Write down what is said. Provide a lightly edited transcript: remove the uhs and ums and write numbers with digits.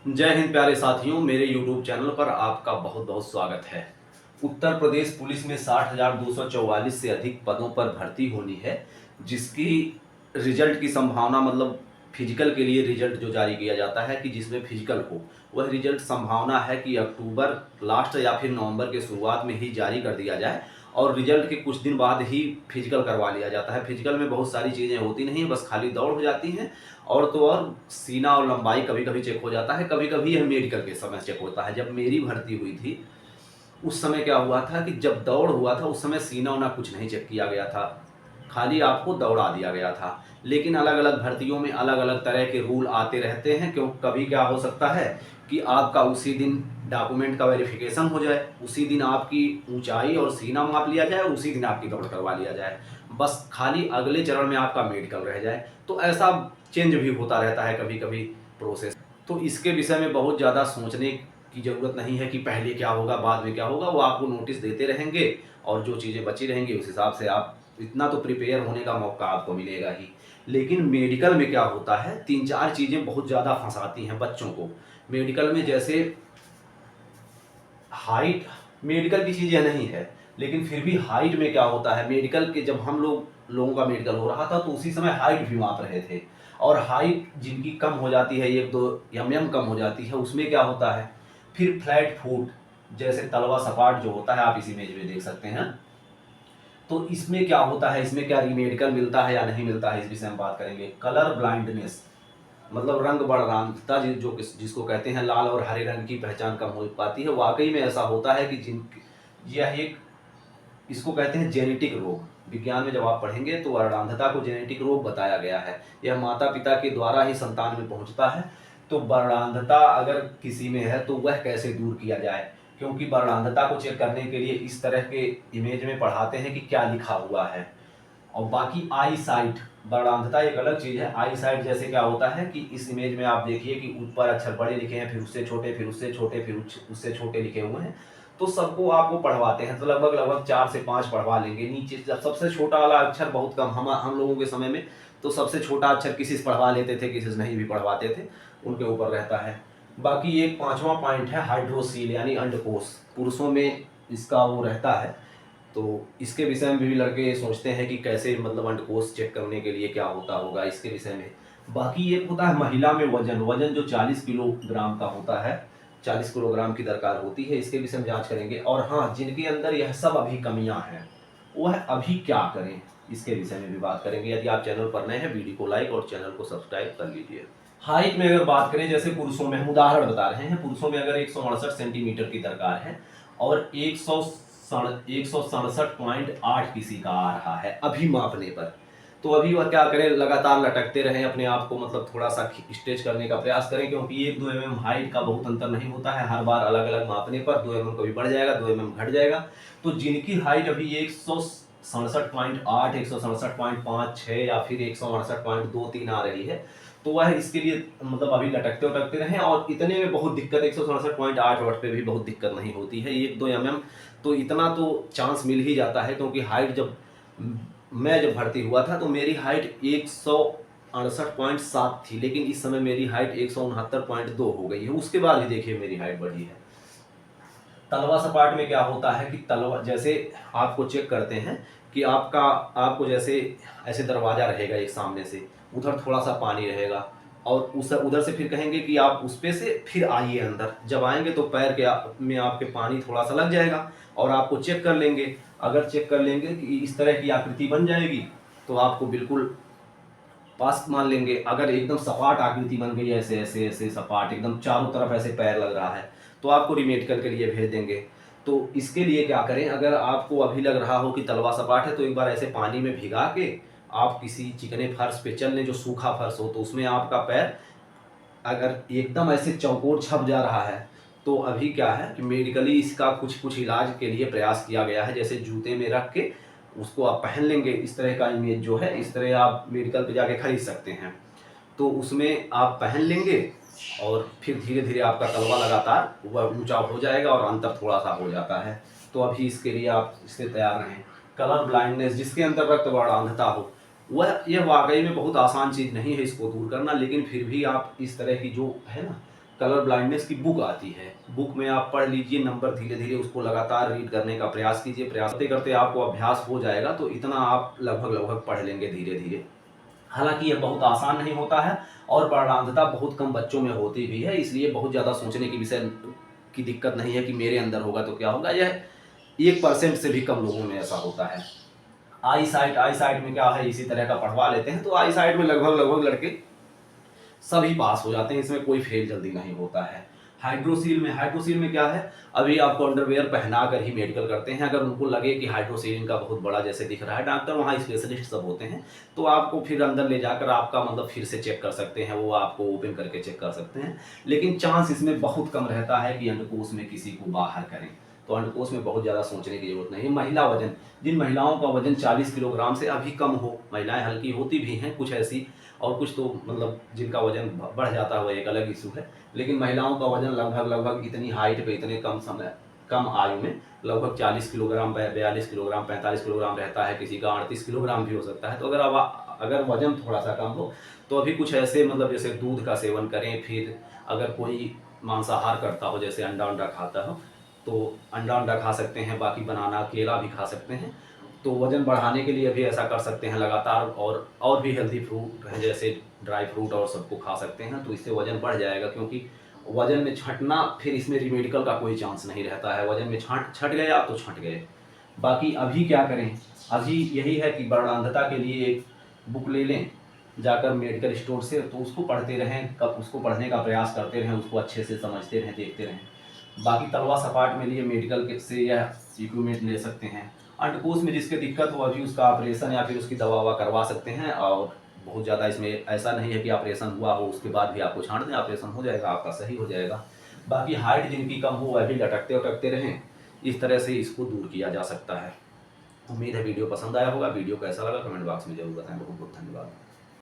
जय हिंद प्यारे साथियों, मेरे YouTube चैनल पर आपका बहुत बहुत स्वागत है। उत्तर प्रदेश पुलिस में 60,244 से अधिक पदों पर भर्ती होनी है, जिसकी रिजल्ट की संभावना मतलब फिजिकल के लिए रिजल्ट जो जारी किया जाता है कि जिसमें फिजिकल हो, वह रिजल्ट संभावना है कि अक्टूबर लास्ट या फिर नवंबर के शुरुआत में ही जारी कर दिया जाए। और रिजल्ट के कुछ दिन बाद ही फिजिकल करवा लिया जाता है। फिजिकल में बहुत सारी चीज़ें होती नहीं हैं, बस खाली दौड़ हो जाती हैं। और तो और सीना और लंबाई कभी कभी चेक हो जाता है, कभी कभी यह मेडिकल के समय चेक होता है। जब मेरी भर्ती हुई थी उस समय क्या हुआ था कि जब दौड़ हुआ था उस समय सीना उना कुछ नहीं चेक किया गया था, खाली आपको दौड़ा दिया गया था। लेकिन अलग अलग भर्तियों में अलग अलग तरह के रूल आते रहते हैं, क्यों कभी क्या हो सकता है कि आपका उसी दिन डॉक्यूमेंट का वेरिफिकेशन हो जाए, उसी दिन आपकी ऊंचाई और सीना माप लिया जाए, उसी दिन आपकी दौड़ करवा लिया जाए, बस खाली अगले चरण में आपका मेडिकल रह जाए। तो ऐसा चेंज भी होता रहता है कभी कभी प्रोसेस। तो इसके विषय में बहुत ज़्यादा सोचने की ज़रूरत नहीं है कि पहले क्या होगा बाद में क्या होगा, वो आपको नोटिस देते रहेंगे और जो चीज़ें बची रहेंगी उस हिसाब से आप इतना तो प्रिपेयर होने का मौका आपको मिलेगा ही। लेकिन मेडिकल में क्या होता है, तीन चार चीज़ें बहुत ज़्यादा फंसाती हैं बच्चों को। मेडिकल में जैसे हाइट, मेडिकल की चीज़ यह नहीं है, लेकिन फिर भी हाइट में क्या होता है, मेडिकल के जब हम लोगों का मेडिकल हो रहा था तो उसी समय हाइट भी माप रहे थे। और हाइट जिनकी कम हो जाती है, 1-2 कम हो जाती है, उसमें क्या होता है, फिर फ्लैट फुट जैसे तलवा सपाट जो होता है, आप इस इमेज में देख सकते हैं। तो इसमें क्या होता है, इसमें क्या मेडिकल मिलता है या नहीं मिलता है, इस विषय में बात करेंगे। कलर ब्लाइंडनेस मतलब रंग बढ़ांतता, जिसको कहते हैं, लाल और हरे रंग की पहचान कम हो पाती है। वाकई में ऐसा होता है कि यह एक, इसको कहते हैं जेनेटिक रोग। विज्ञान में जब आप पढ़ेंगे तो वर्णांधता को जेनेटिक रोग बताया गया है। यह माता पिता के द्वारा ही संतान में पहुंचता है। तो वर्णांधता अगर किसी में है तो वह कैसे दूर किया जाए, क्योंकि वर्णांधता को चेक करने के लिए इस तरह के इमेज में पढ़ाते हैं कि क्या लिखा हुआ है। और बाकी आई साइट, वर्णांधता एक अलग चीज़ है। आई साइट जैसे क्या होता है कि इस इमेज में आप देखिए कि ऊपर अक्षर बड़े लिखे हैं, फिर उससे छोटे, फिर उससे छोटे, फिर उससे छोटे लिखे हुए हैं। तो सबको आपको पढ़वाते हैं तो लगभग लगभग 4 से 5 पढ़वा लेंगे। नीचे जब सबसे छोटा वाला अक्षर बहुत कम, हम लोगों के समय में तो सबसे छोटा अक्षर किसी से पढ़वा लेते थे, किसी से नहीं भी पढ़वाते थे, उनके ऊपर रहता है। बाकी एक पांचवा पॉइंट है हाइड्रोसील यानी अंडकोश, पुरुषों में इसका वो रहता है। तो इसके विषय में भी लड़के सोचते हैं कि कैसे मतलब अंडकोश चेक करने के लिए क्या होता होगा, इसके विषय में। बाकी एक होता है महिला में वजन, वजन जो 40 किलोग्राम का होता है, 40 किलोग्राम की दरकार होती है, इसके विषय में जांच करेंगे। और हाँ, जिनके अंदर यह सब अभी कमियां हैं वह अभी क्या करें, इसके विषय में भी बात करेंगे। यदि आप चैनल पर नए हैं, वीडियो को लाइक और चैनल को सब्सक्राइब कर लीजिए। हाइट में अगर बात करें, जैसे पुरुषों में हम उदाहरण बता रहे हैं, पुरुषों में अगर 168 सेंटीमीटर की दरकार है और 167.8 किसी का आ रहा है अभी मापने पर, तो अभी वह क्या करें, लगातार लटकते रहें, अपने आप को मतलब थोड़ा सा स्ट्रेच करने का प्रयास करें, क्योंकि 1-2 हाइट का बहुत अंतर नहीं होता है। हर बार अलग अलग मापने पर 2 कभी बढ़ जाएगा, 2 घट जाएगा। तो जिनकी हाइट अभी 167.8, 167.56 या फिर 168.23 आ रही है, तो वह इसके लिए मतलब अभी लटकते उटकते रहें। और इतने में बहुत दिक्कत, 167.8 पे भी बहुत दिक्कत नहीं होती है, 1-2 तो इतना तो चांस मिल ही जाता है। क्योंकि हाइट मैं जब भर्ती हुआ था तो मेरी हाइट 168.7 थी, लेकिन इस समय मेरी हाइट 169.2 हो गई है। उसके बाद भी देखिए मेरी हाइट बढ़ी है। तलवा सपाट में क्या होता है कि तलवा जैसे आपको चेक करते हैं कि आपको जैसे ऐसे दरवाजा रहेगा एक सामने से, उधर थोड़ा सा पानी रहेगा, और उस उधर से फिर कहेंगे कि आप उस पे से फिर आइए अंदर। जब आएंगे तो पैर में आपके पानी थोड़ा सा लग जाएगा और आपको चेक कर लेंगे। अगर चेक कर लेंगे कि इस तरह की आकृति बन जाएगी तो आपको बिल्कुल पास मान लेंगे। अगर एकदम सपाट आकृति बन गई, ऐसे ऐसे ऐसे सपाट एकदम चारों तरफ ऐसे पैर लग रहा है, तो आपको रीमेडिकल के लिए भेज देंगे। तो इसके लिए क्या करें, अगर आपको अभी लग रहा हो कि तलवा सपाट है तो एक बार ऐसे पानी में भिगा के आप किसी चिकने फर्श पे चल लें, जो सूखा फर्श हो, तो उसमें आपका पैर अगर एकदम ऐसे चौकोर छप जा रहा है तो अभी क्या है कि मेडिकली इसका कुछ कुछ इलाज के लिए प्रयास किया गया है। जैसे जूते में रख के उसको आप पहन लेंगे, इस तरह का इमेज जो है, इस तरह आप मेडिकल पे जाके खरीद सकते हैं। तो उसमें आप पहन लेंगे और फिर धीरे धीरे आपका तलवा लगातार वह ऊंचा हो जाएगा और अंतर थोड़ा सा हो जाता है। तो अभी इसके लिए आप इससे तैयार रहें। कलर ब्लाइंडनेस, जिसके अंदर रक्त वर्णांधता हो, यह वाकई में बहुत आसान चीज़ नहीं है इसको दूर करना, लेकिन फिर भी आप इस तरह की जो है ना, कलर ब्लाइंडनेस की बुक आती है। बुक में आप पढ़ लीजिए, नंबर धीरे धीरे उसको लगातार रीड करने का प्रयास कीजिए। प्रयास करते करते आपको अभ्यास हो जाएगा, तो इतना आप लगभग लगभग पढ़ लेंगे धीरे धीरे। हालांकि यह बहुत आसान नहीं होता है और प्रारंभिकता बहुत कम बच्चों में होती भी है, इसलिए बहुत ज़्यादा सोचने की विषय की दिक्कत नहीं है कि मेरे अंदर होगा तो क्या होगा। यह 1% से भी कम लोगों में ऐसा होता है। आई साइट में क्या है, इसी तरह का पढ़वा लेते हैं तो आई साइट में लगभग लगभग लड़के सभी पास हो जाते हैं, इसमें कोई फेल जल्दी नहीं होता है। हाइड्रोसील में क्या है, अभी आपको अंडरवेयर पहना कर ही मेडिकल करते हैं। अगर उनको लगे कि हाइड्रोसील का बहुत बड़ा जैसे दिख रहा है, डॉक्टर वहाँ स्पेशलिस्ट सब होते हैं, तो आपको फिर अंदर ले जाकर आपका मतलब फिर से चेक कर सकते हैं, वो आपको ओपन करके चेक कर सकते हैं। लेकिन चांस इसमें बहुत कम रहता है कि अंडकोश में किसी को बाहर करें, तो अंडकोश में बहुत ज़्यादा सोचने की जरूरत नहीं है। महिला वजन, जिन महिलाओं का वजन 40 किलोग्राम से अभी कम हो, महिलाएं हल्की होती भी हैं कुछ ऐसी, और कुछ तो मतलब जिनका वजन बढ़ जाता है वो एक अलग इशू है, लेकिन महिलाओं का वजन लगभग इतनी हाइट पे इतने कम आयु में लगभग 40 किलोग्राम, 42 किलोग्राम, 45 किलोग्राम रहता है, किसी का 38 किलोग्राम भी हो सकता है। तो अगर वजन थोड़ा सा कम हो तो अभी कुछ ऐसे मतलब जैसे दूध का सेवन करें, फिर अगर कोई मांसाहार करता हो जैसे अंडा खाता हो तो अंडा खा सकते हैं, बाकी बनाना केला भी खा सकते हैं। तो वज़न बढ़ाने के लिए भी ऐसा कर सकते हैं लगातार, और भी हेल्दी फ्रूट है जैसे ड्राई फ्रूट और सबको खा सकते हैं, तो इससे वज़न बढ़ जाएगा। क्योंकि वज़न में छँटना फिर इसमें रिमेडिकल का कोई चांस नहीं रहता है। वज़न में छँट गया तो छँट गए। बाकी अभी क्या करें, अभी यही है कि वर्णांधता के लिए एक बुक ले लें जाकर मेडिकल स्टोर से, तो उसको पढ़ते रहें, उसको पढ़ने का प्रयास करते रहें, उसको अच्छे से समझते रहें, देखते रहें। बाकी तलवा सपाट में लिए मेडिकल के से यह इक्विपमेंट ले सकते हैं। अंडकोश में जिसके दिक्कत हो अभी उसका ऑपरेशन या फिर उसकी दवा ववा करवा सकते हैं, और बहुत ज़्यादा इसमें ऐसा नहीं है कि ऑपरेशन हुआ हो उसके बाद भी आपको छांट दें, ऑपरेशन हो जाएगा, आपका सही हो जाएगा। बाकी हाइट जिनकी कम हो वह भी लटकते उटकते रहें, इस तरह से इसको दूर किया जा सकता है। उम्मीद है वीडियो पसंद आया होगा। वीडियो कैसा लगा कमेंट बॉक्स में जरूर बताएं। बहुत बहुत धन्यवाद।